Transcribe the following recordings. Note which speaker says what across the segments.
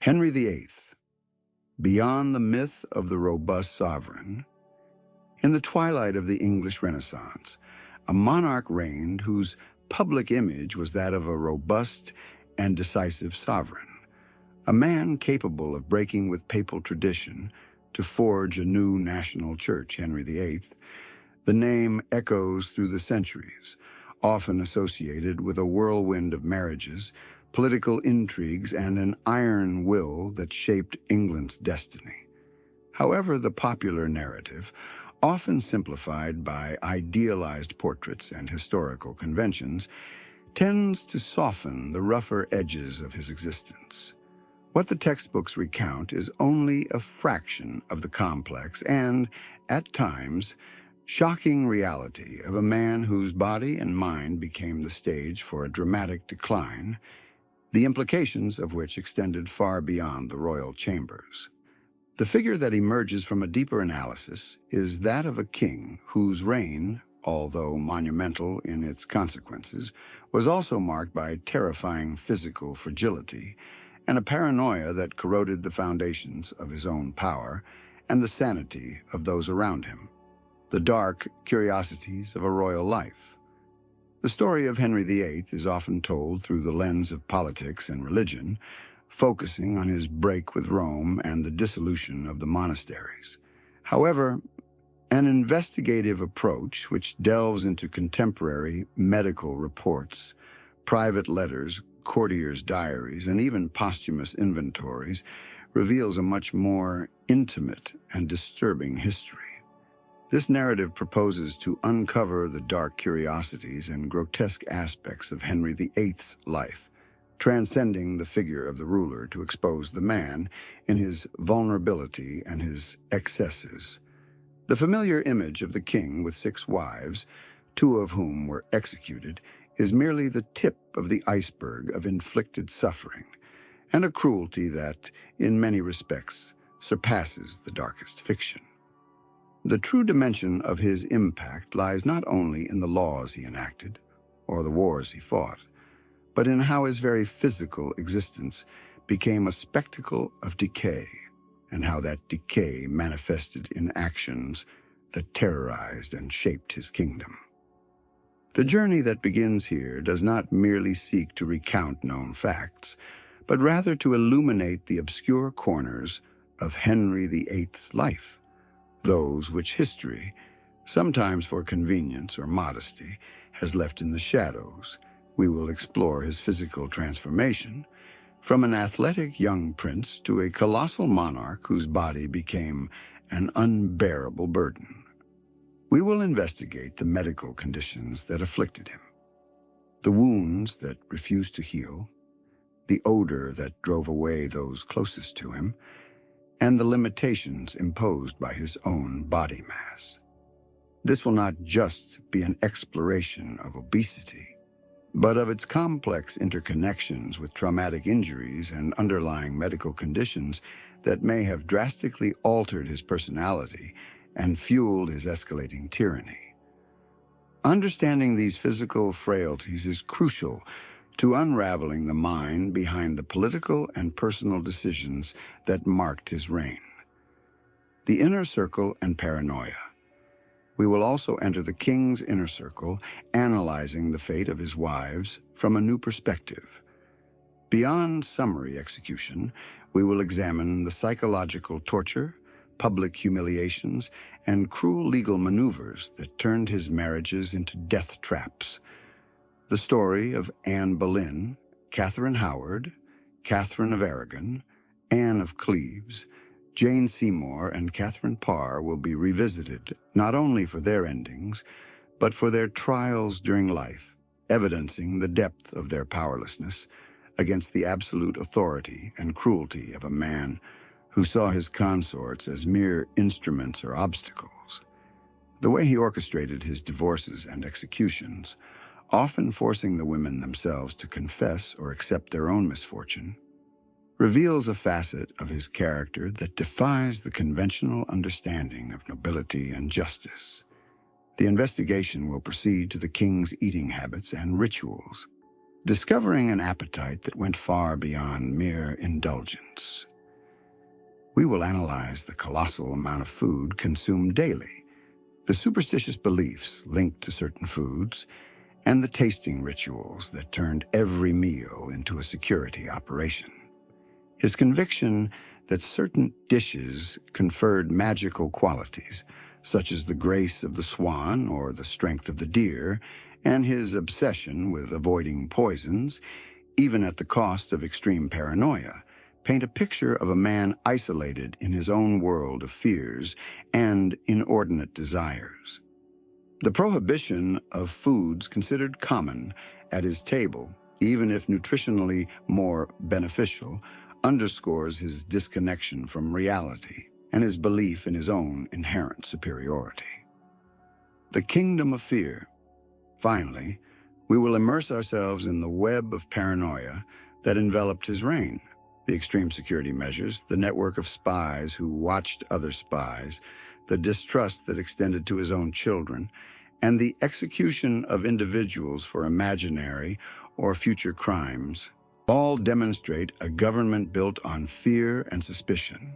Speaker 1: Henry VIII, beyond the myth of the robust sovereign, in the twilight of the English Renaissance, a monarch reigned whose public image was that of a robust and decisive sovereign, a man capable of breaking with papal tradition to forge a new national church. Henry VIII, the name echoes through the centuries, often associated with a whirlwind of marriages, political intrigues, and an iron will that shaped England's destiny. However, the popular narrative, often simplified by idealized portraits and historical conventions, tends to soften the rougher edges of his existence. What the textbooks recount is only a fraction of the complex and, at times, shocking reality of a man whose body and mind became the stage for a dramatic decline, the implications of which extended far beyond the royal chambers. The figure that emerges from a deeper analysis is that of a king whose reign, although monumental in its consequences, was also marked by terrifying physical fragility and a paranoia that corroded the foundations of his own power and the sanity of those around him. The dark curiosities of a royal life. The story of Henry VIII is often told through the lens of politics and religion, focusing on his break with Rome and the dissolution of the monasteries. However, an investigative approach which delves into contemporary medical reports, private letters, courtiers' diaries, and even posthumous inventories reveals a much more intimate and disturbing history. This narrative proposes to uncover the dark curiosities and grotesque aspects of Henry VIII's life, transcending the figure of the ruler to expose the man in his vulnerability and his excesses. The familiar image of the king with 6 wives, 2 of whom were executed, is merely the tip of the iceberg of inflicted suffering, and a cruelty that, in many respects, surpasses the darkest fiction. The true dimension of his impact lies not only in the laws he enacted, or the wars he fought, but in how his very physical existence became a spectacle of decay, and how that decay manifested in actions that terrorized and shaped his kingdom. The journey that begins here does not merely seek to recount known facts, but rather to illuminate the obscure corners of Henry VIII's life, those which history, sometimes for convenience or modesty, has left in the shadows. We will explore his physical transformation, from an athletic young prince to a colossal monarch whose body became an unbearable burden. We will investigate the medical conditions that afflicted him, the wounds that refused to heal, the odor that drove away those closest to him, and the limitations imposed by his own body mass. This will not just be an exploration of obesity, but of its complex interconnections with traumatic injuries and underlying medical conditions that may have drastically altered his personality and fueled his escalating tyranny. Understanding these physical frailties is crucial to unraveling the mind behind the political and personal decisions that marked his reign. The inner circle and paranoia. We will also enter the king's inner circle, analyzing the fate of his wives from a new perspective. Beyond summary execution, we will examine the psychological torture, public humiliations, and cruel legal maneuvers that turned his marriages into death traps. The story of Anne Boleyn, Catherine Howard, Catherine of Aragon, Anne of Cleves, Jane Seymour, and Catherine Parr will be revisited not only for their endings, but for their trials during life, evidencing the depth of their powerlessness against the absolute authority and cruelty of a man who saw his consorts as mere instruments or obstacles. The way he orchestrated his divorces and executions, often forcing the women themselves to confess or accept their own misfortune, reveals a facet of his character that defies the conventional understanding of nobility and justice. The investigation will proceed to the king's eating habits and rituals, discovering an appetite that went far beyond mere indulgence. We will analyze the colossal amount of food consumed daily, the superstitious beliefs linked to certain foods, and the tasting rituals that turned every meal into a security operation. His conviction that certain dishes conferred magical qualities, such as the grace of the swan or the strength of the deer, and his obsession with avoiding poisons, even at the cost of extreme paranoia, paint a picture of a man isolated in his own world of fears and inordinate desires. The prohibition of foods considered common at his table, even if nutritionally more beneficial, underscores his disconnection from reality and his belief in his own inherent superiority. The kingdom of fear. Finally, we will immerse ourselves in the web of paranoia that enveloped his reign. The extreme security measures, the network of spies who watched other spies, the distrust that extended to his own children, and the execution of individuals for imaginary or future crimes, all demonstrate a government built on fear and suspicion.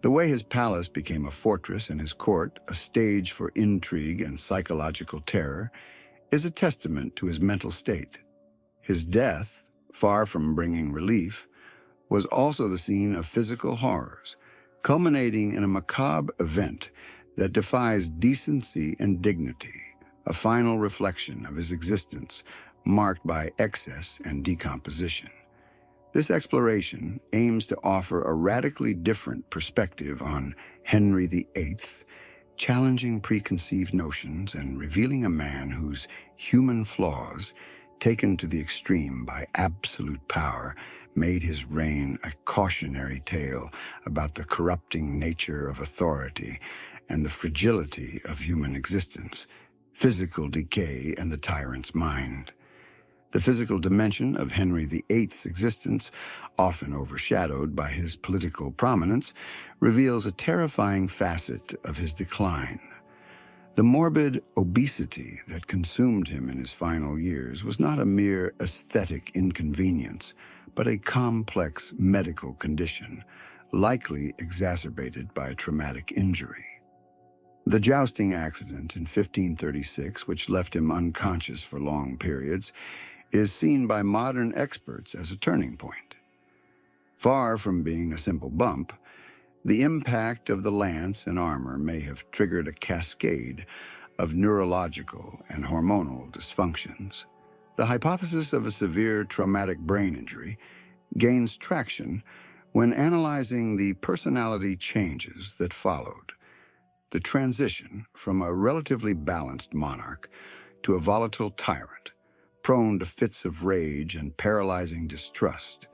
Speaker 1: The way his palace became a fortress and his court a stage for intrigue and psychological terror is a testament to his mental state. His death, far from bringing relief, was also the scene of physical horrors, culminating in a macabre event that defies decency and dignity, a final reflection of his existence marked by excess and decomposition. This exploration aims to offer a radically different perspective on Henry VIII, challenging preconceived notions and revealing a man whose human flaws, taken to the extreme by absolute power, made his reign a cautionary tale about the corrupting nature of authority and the fragility of human existence, physical decay and the tyrant's mind. The physical dimension of Henry VIII's existence, often overshadowed by his political prominence, reveals a terrifying facet of his decline. The morbid obesity that consumed him in his final years was not a mere aesthetic inconvenience, but a complex medical condition, likely exacerbated by a traumatic injury. The jousting accident in 1536, which left him unconscious for long periods, is seen by modern experts as a turning point. Far from being a simple bump, the impact of the lance and armor may have triggered a cascade of neurological and hormonal dysfunctions. The hypothesis of a severe traumatic brain injury gains traction when analyzing the personality changes that followed. The transition from a relatively balanced monarch to a volatile tyrant, prone to fits of rage and paralyzing distrust.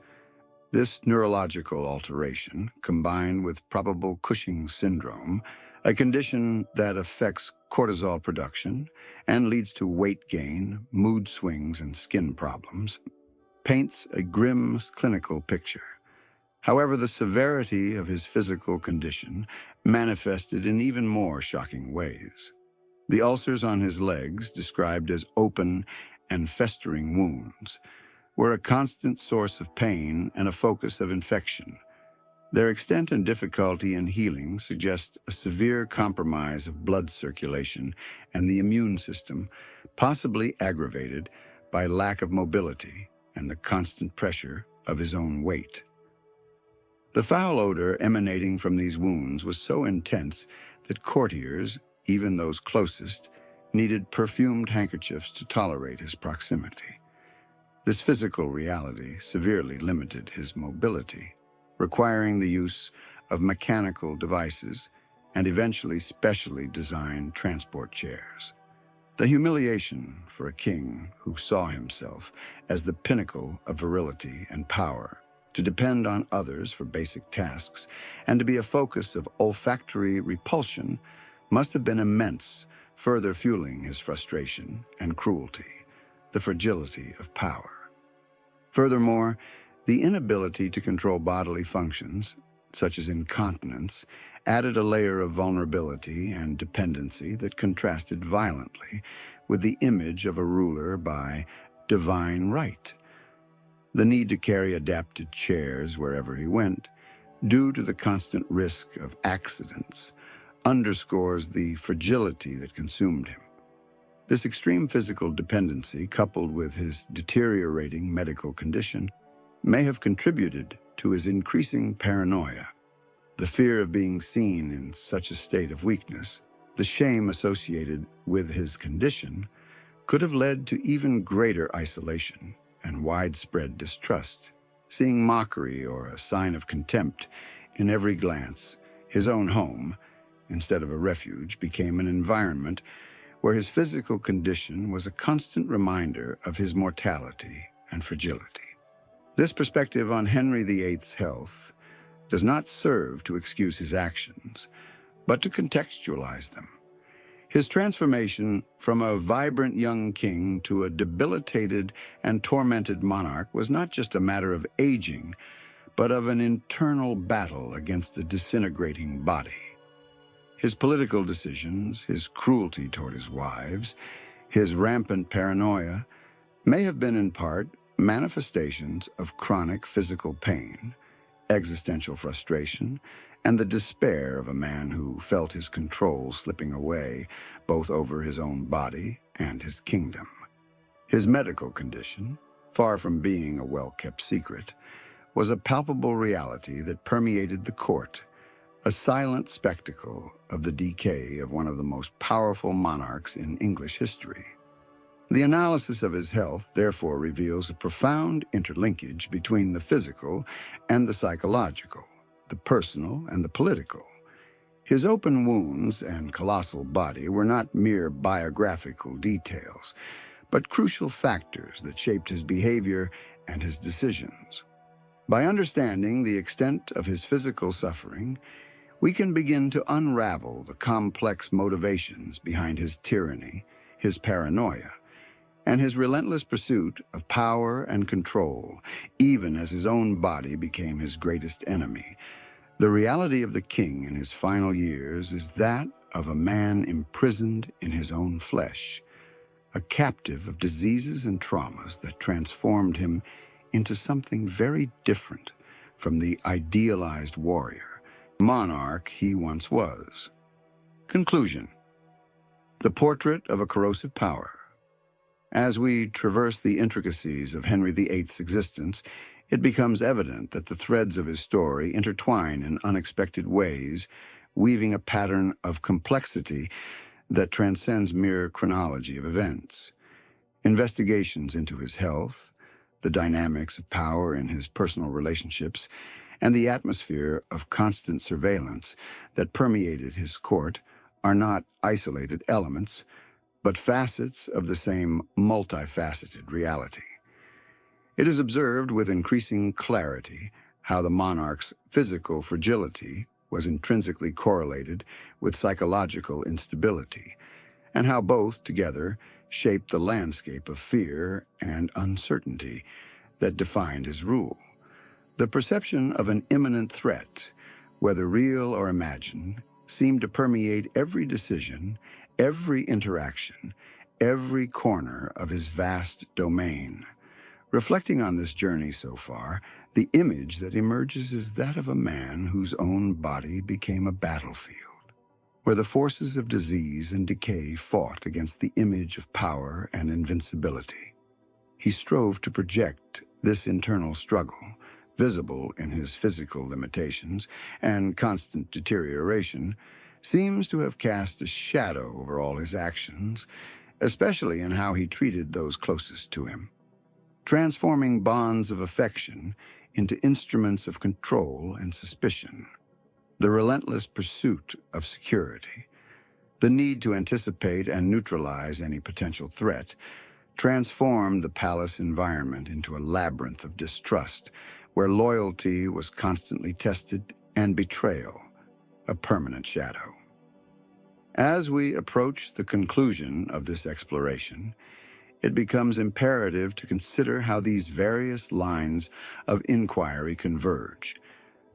Speaker 1: This neurological alteration, combined with probable Cushing's syndrome, a condition that affects cortisol production and leads to weight gain, mood swings, and skin problems, paints a grim clinical picture. However, the severity of his physical condition manifested in even more shocking ways. The ulcers on his legs, described as open and festering wounds, were a constant source of pain and a focus of infection. Their extent and difficulty in healing suggest a severe compromise of blood circulation and the immune system, possibly aggravated by lack of mobility and the constant pressure of his own weight. The foul odor emanating from these wounds was so intense that courtiers, even those closest, needed perfumed handkerchiefs to tolerate his proximity. This physical reality severely limited his mobility, requiring the use of mechanical devices and eventually specially designed transport chairs. The humiliation for a king who saw himself as the pinnacle of virility and power, to depend on others for basic tasks, and to be a focus of olfactory repulsion, must have been immense, further fueling his frustration and cruelty, the fragility of power. Furthermore, the inability to control bodily functions, such as incontinence, added a layer of vulnerability and dependency that contrasted violently with the image of a ruler by divine right, The need to carry adapted chairs wherever he went, due to the constant risk of accidents, underscores the fragility that consumed him. This extreme physical dependency, coupled with his deteriorating medical condition, may have contributed to his increasing paranoia. The fear of being seen in such a state of weakness, the shame associated with his condition, could have led to even greater isolation and widespread distrust. Seeing mockery or a sign of contempt in every glance, his own home, instead of a refuge, became an environment where his physical condition was a constant reminder of his mortality and fragility. This perspective on Henry VIII's health does not serve to excuse his actions, but to contextualize them. His transformation from a vibrant young king to a debilitated and tormented monarch was not just a matter of aging, but of an internal battle against a disintegrating body. His political decisions, his cruelty toward his wives, his rampant paranoia may have been in part manifestations of chronic physical pain, existential frustration, and the despair of a man who felt his control slipping away both over his own body and his kingdom. His medical condition, far from being a well-kept secret, was a palpable reality that permeated the court, a silent spectacle of the decay of one of the most powerful monarchs in English history. The analysis of his health therefore reveals a profound interlinkage between the physical and the psychological, the personal and the political. His open wounds and colossal body were not mere biographical details, but crucial factors that shaped his behavior and his decisions. By understanding the extent of his physical suffering, we can begin to unravel the complex motivations behind his tyranny, his paranoia, and his relentless pursuit of power and control, even as his own body became his greatest enemy. The reality of the king in his final years is that of a man imprisoned in his own flesh, a captive of diseases and traumas that transformed him into something very different from the idealized warrior, monarch he once was. Conclusion. The portrait of a corrosive power. As we traverse the intricacies of Henry VIII's existence, it becomes evident that the threads of his story intertwine in unexpected ways, weaving a pattern of complexity that transcends mere chronology of events. Investigations into his health, the dynamics of power in his personal relationships, and the atmosphere of constant surveillance that permeated his court are not isolated elements, but facets of the same multifaceted reality. It is observed with increasing clarity how the monarch's physical fragility was intrinsically correlated with psychological instability, and how both together shaped the landscape of fear and uncertainty that defined his rule. The perception of an imminent threat, whether real or imagined, seemed to permeate every decision, every interaction, every corner of his vast domain. Reflecting on this journey so far, the image that emerges is that of a man whose own body became a battlefield, where the forces of disease and decay fought against the image of power and invincibility. He strove to project this internal struggle, visible in his physical limitations and constant deterioration, seems to have cast a shadow over all his actions, especially in how he treated those closest to him, transforming bonds of affection into instruments of control and suspicion. The relentless pursuit of security, the need to anticipate and neutralize any potential threat, transformed the palace environment into a labyrinth of distrust, where loyalty was constantly tested and betrayal a permanent shadow. As we approach the conclusion of this exploration, it becomes imperative to consider how these various lines of inquiry converge,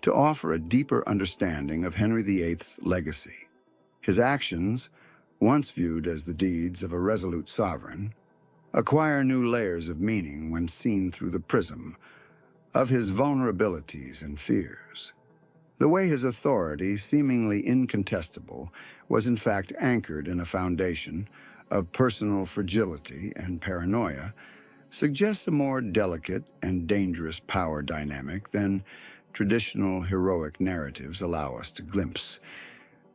Speaker 1: to offer a deeper understanding of Henry VIII's legacy. His actions, once viewed as the deeds of a resolute sovereign, acquire new layers of meaning when seen through the prism of his vulnerabilities and fears. The way his authority, seemingly incontestable, was in fact anchored in a foundation of personal fragility and paranoia suggests a more delicate and dangerous power dynamic than traditional heroic narratives allow us to glimpse.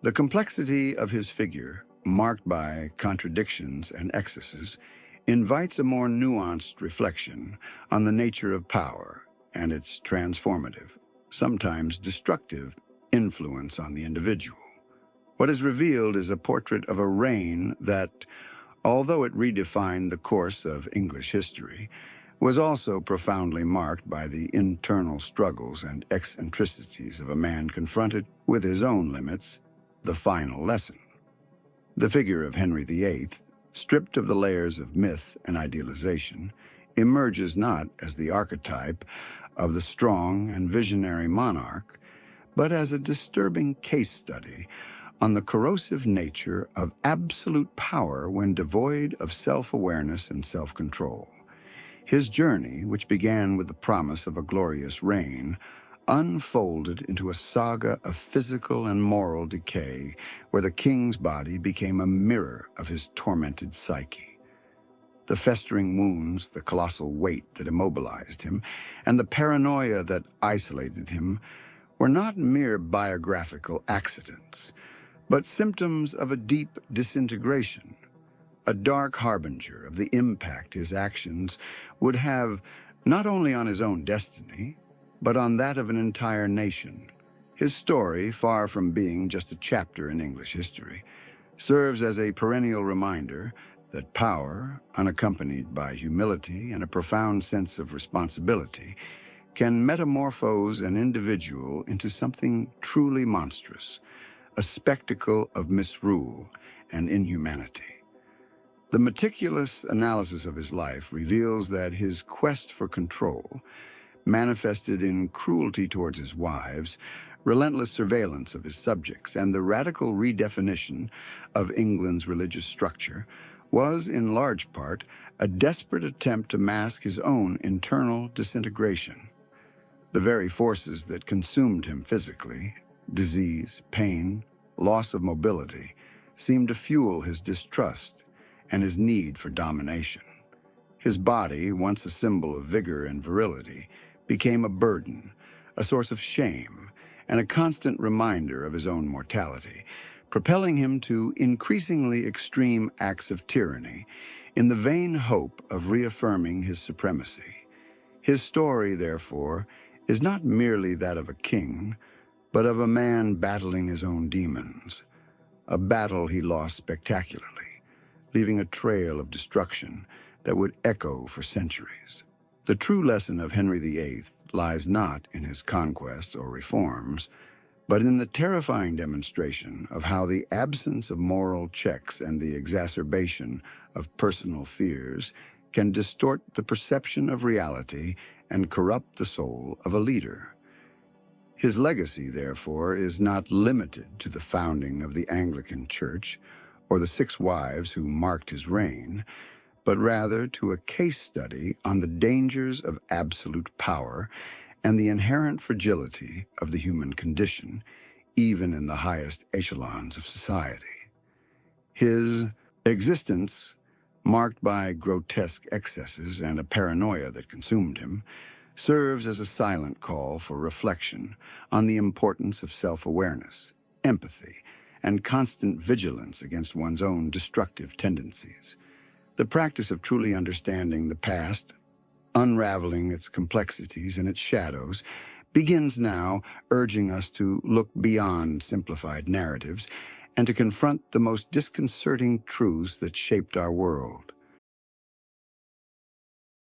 Speaker 1: The complexity of his figure, marked by contradictions and excesses, invites a more nuanced reflection on the nature of power and its transformative, sometimes destructive, influence on the individual. What is revealed is a portrait of a reign that, although it redefined the course of English history, was also profoundly marked by the internal struggles and eccentricities of a man confronted with his own limits, the final lesson. The figure of Henry VIII, stripped of the layers of myth and idealization, emerges not as the archetype of the strong and visionary monarch, but as a disturbing case study on the corrosive nature of absolute power when devoid of self-awareness and self-control. His journey, which began with the promise of a glorious reign, unfolded into a saga of physical and moral decay, where the king's body became a mirror of his tormented psyche. The festering wounds, the colossal weight that immobilized him, and the paranoia that isolated him were not mere biographical accidents, but symptoms of a deep disintegration, a dark harbinger of the impact his actions would have not only on his own destiny, but on that of an entire nation. His story, far from being just a chapter in English history, serves as a perennial reminder that power, unaccompanied by humility and a profound sense of responsibility, can metamorphose an individual into something truly monstrous, a spectacle of misrule and inhumanity. The meticulous analysis of his life reveals that his quest for control, manifested in cruelty towards his wives, relentless surveillance of his subjects, and the radical redefinition of England's religious structure, was, in large part, a desperate attempt to mask his own internal disintegration. The very forces that consumed him physically, disease, pain, loss of mobility, seemed to fuel his distrust and his need for domination. His body, once a symbol of vigor and virility, became a burden, a source of shame, and a constant reminder of his own mortality, propelling him to increasingly extreme acts of tyranny in the vain hope of reaffirming his supremacy. His story, therefore, is not merely that of a king, but of a man battling his own demons, a battle he lost spectacularly, leaving a trail of destruction that would echo for centuries. The true lesson of Henry VIII lies not in his conquests or reforms, but in the terrifying demonstration of how the absence of moral checks and the exacerbation of personal fears can distort the perception of reality and corrupt the soul of a leader. His legacy, therefore, is not limited to the founding of the Anglican Church or the 6 wives who marked his reign, but rather to a case study on the dangers of absolute power and the inherent fragility of the human condition, even in the highest echelons of society. His existence, marked by grotesque excesses and a paranoia that consumed him, serves as a silent call for reflection on the importance of self-awareness, empathy, and constant vigilance against one's own destructive tendencies. The practice of truly understanding the past, unraveling its complexities and its shadows, begins now, urging us to look beyond simplified narratives and to confront the most disconcerting truths that shaped our world.